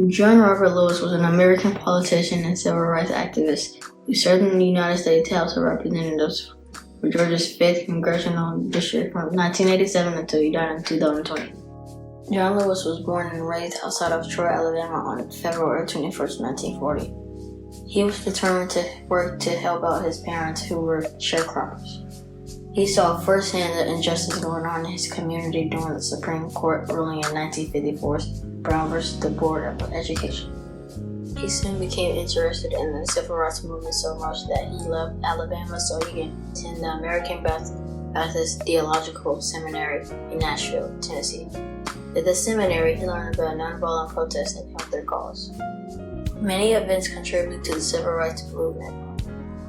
John Robert Lewis was an American politician and civil rights activist who served in the United States House of Representatives for Georgia's 5th Congressional District from 1987 until he died in 2020. John Lewis was born and raised outside of Troy, Alabama on February 21st, 1940. He was determined to work to help out his parents, who were sharecroppers. He saw firsthand the injustice going on in his community during the Supreme Court ruling in 1954's Brown versus the Board of Education. He soon became interested in the civil rights movement so much that he left Alabama so he can attend the American Baptist Theological Seminary in Nashville, Tennessee. At the seminary, he learned about nonviolent protests and helped their cause. Many events contributed to the civil rights movement.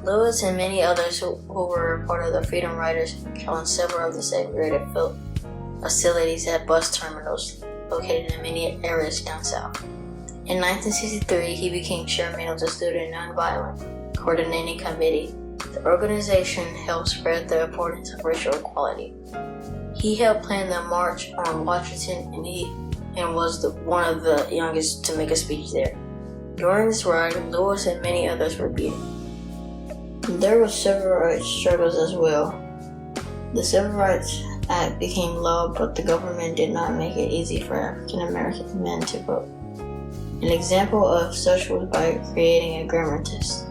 Lewis and many others who were part of the Freedom Riders challenged several of the segregated facilities at bus terminals located in many areas down south. In 1963, he became chairman of the Student Nonviolent Coordinating Committee. The organization helped spread the importance of racial equality. He helped plan the March on Washington and was one of the youngest to make a speech there. During this ride, Lewis and many others were beaten. There were civil rights struggles as well. The Civil Rights Act became law, but the government did not make it easy for African American men to vote. An example of such was by creating a grammar test.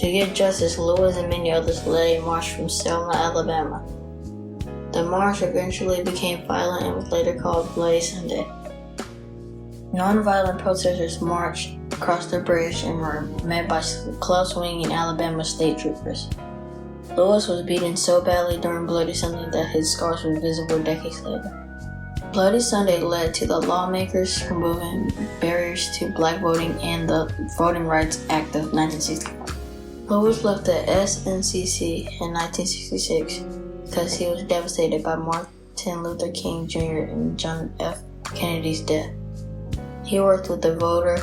To get justice, Lewis and many others led a march from Selma, Alabama. The march eventually became violent and was later called Bloody Sunday. Nonviolent protesters marched across the bridge and were met by club swinging Alabama state troopers. Lewis was beaten so badly during Bloody Sunday that his scars were visible decades later. Bloody Sunday led to the lawmakers removing barriers to black voting and the Voting Rights Act of 1965. Lewis left the SNCC in 1966 because he was devastated by Martin Luther King Jr. and John F. Kennedy's death. He worked with the Voter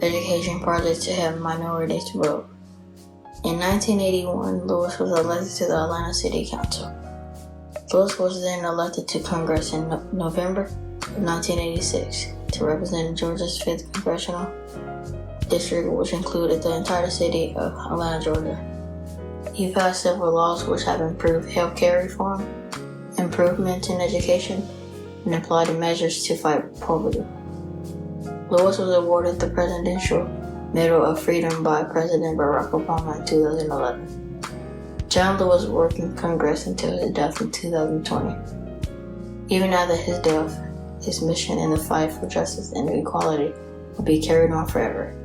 Education Project to help minorities vote. In 1981, Lewis was elected to the Atlanta City Council. Lewis was then elected to Congress in November of 1986 to represent Georgia's 5th Congressional District, which included the entire city of Atlanta, Georgia. He passed several laws which have improved healthcare reform, improvement in education, and applied measures to fight poverty. Lewis was awarded the Presidential Medal of Freedom by President Barack Obama in 2011. John Lewis worked in Congress until his death in 2020. Even after his death, his mission in the fight for justice and equality will be carried on forever.